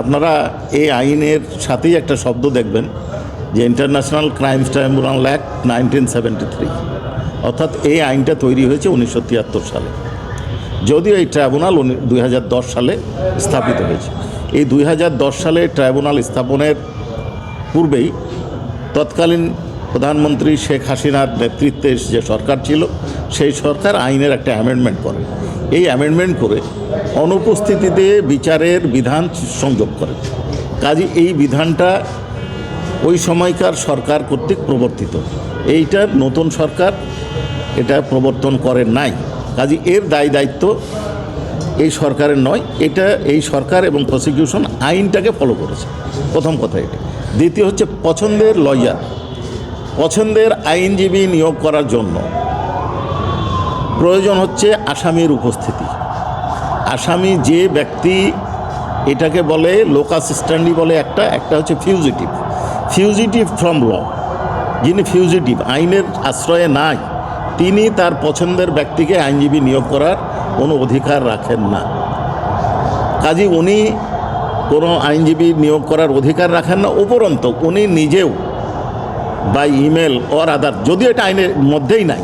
আপনারা এই আইনের সাথেই একটা শব্দ দেখবেন যে ইন্টারন্যাশনাল ক্রাইমস ট্রাইব্যুনাল অ্যাক্ট 1973, অর্থাৎ এই আইনটা তৈরি হয়েছে 1973 সালে। যদিও এই ট্রাইব্যুনাল 2010 সালে স্থাপিত হয়েছে। এই 2010 সালে ট্রাইব্যুনাল স্থাপনের পূর্বেই তৎকালীন প্রধানমন্ত্রী শেখ হাসিনার নেতৃত্বে যে সরকার ছিল, সেই সরকার আইনের একটা অ্যামেন্ডমেন্ট করে। এই অ্যামেন্ডমেন্ট করে অনুপস্থিতিতে বিচারের বিধান সংযোগ করে। কাজে এই বিধানটা ওই সময়কার সরকার কর্তৃক প্রবর্তিত। এইটা নতুন সরকার এটা প্রবর্তন করে নাই। কাজে এর দায়িত্ব এই সরকারের নয়, এটা এই সরকার এবং প্রসিকিউশন আইনটাকে ফলো করেছে। প্রথম কথা এটা। দ্বিতীয় হচ্ছে পছন্দের লয়ার, পছন্দের আইনজীবী নিয়োগ করার জন্য প্রয়োজন হচ্ছে আসামির উপস্থিতি। আসামি যে ব্যক্তি, এটাকে বলে লোকাস স্ট্যান্ডি বলে একটা হচ্ছে ফিউজিটিভ ফ্রম ল। যিনি ফিউজিটিভ, আইনের আশ্রয়ে নাই, তিনি তার পছন্দের ব্যক্তিকে আইনজীবী নিয়োগ করার কোনো অধিকার রাখেন না। কাজে উনি কোনো আইনজীবী নিয়োগ করার অধিকার রাখেন না। উপরন্তু উনি নিজেও বাই ইমেল অর আদার, যদিও এটা আইনের মধ্যেই নাই,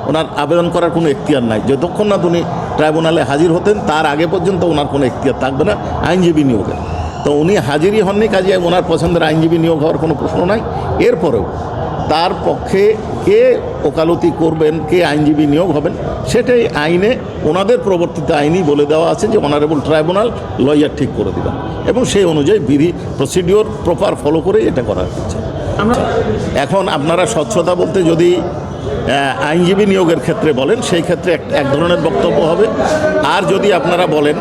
ওনার আবেদন করার কোনো এখতিয়ার নাই। যতক্ষণ না উনি ট্রাইব্যুনালে হাজির হতেন তার আগে পর্যন্ত ওনার কোনো এখতিয়ার থাকবে না আইনজীবী নিয়োগের। তো উনি হাজিরই হননি, কাজে ওনার পছন্দের আইনজীবী নিয়োগ হওয়ার কোনো প্রশ্ন নাই। এরপরেও তার পক্ষে কে ওকালতি করবেন, কে আইনজীবী নিয়োগ হবেন, সেটাই আইনে, ওনাদের প্রবর্তিত আইনই বলে দেওয়া আছে যে অনারেবল ট্রাইব্যুনাল লয়ার ঠিক করে দেবেন, এবং সেই অনুযায়ী বিধি প্রসিডিওর প্রপার ফলো করে এটা করা হচ্ছে। এখন আপনারা স্বচ্ছতা বলতে যদি আইনজীবী নিয়োগের ক্ষেত্রে বলেন, সেই ক্ষেত্রে এক ধরনের বক্তব্য হবে। আর যদি আপনারা বলেন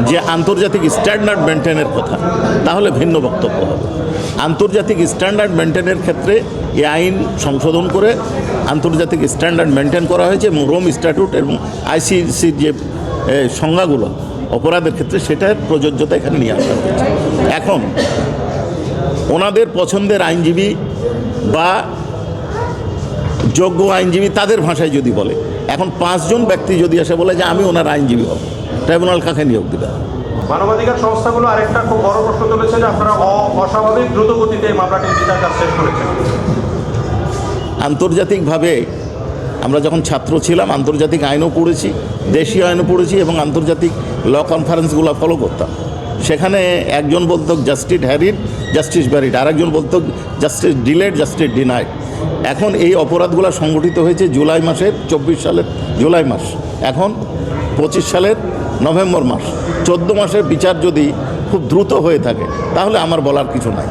যে আন্তর্জাতিক স্ট্যান্ডার্ড মেনটেনের কথা, তাহলে ভিন্ন বক্তব্য হবে। আন্তর্জাতিক স্ট্যান্ডার্ড মেনটেনের ক্ষেত্রে এই আইন সংশোধন করে আন্তর্জাতিক স্ট্যান্ডার্ড মেনটেন করা হয়েছে, এবং রোম স্ট্যাটুট এবং আইসিসির যে সংজ্ঞাগুলো অপরাধের ক্ষেত্রে, সেটার প্রযোজ্যতা এখানে নিয়ে আসা হয়েছে। এখন ওনাদের পছন্দের আইনজীবী বা যোগ্য আইনজীবী, তাদের ভাষায় যদি বলে, এখন 5 জন ব্যক্তি যদি এসে বলে যে আমি ওনার আইনজীবী হব, ট্রাইব্যুনাল কাকে নিয়োগ দেবে? মানবাধিকার সংস্থাগুলো আরেকটা খুব বড় প্রশ্ন তুলেছে যে আপনারা অস্বাভাবিক দ্রুত গতিতে এই মামলাটির বিচার কাজ শেষ করেছেন। আন্তর্জাতিকভাবে আমরা যখন ছাত্র ছিলাম আন্তর্জাতিক আইনও পড়েছি, দেশীয় আইনও পড়েছি, এবং আন্তর্জাতিক ল কনফারেন্সগুলো ফলো করতাম। সেখানে একজন বলতো জাস্টিস হ্যারিড, জাস্টিস ব্যারিড, আরেকজন বলতো জাস্টিস ডিলেড, জাস্টিস ডিনাইড। এখন এই অপরাধগুলো সংগঠিত হয়েছে জুলাই মাসের 24 সালের জুলাই মাস, এখন 25 সালের নভেম্বর মাস। 14 মাসের বিচার যদি খুব দ্রুত হয়ে থাকে, তাহলে আমার বলার কিছু নাই।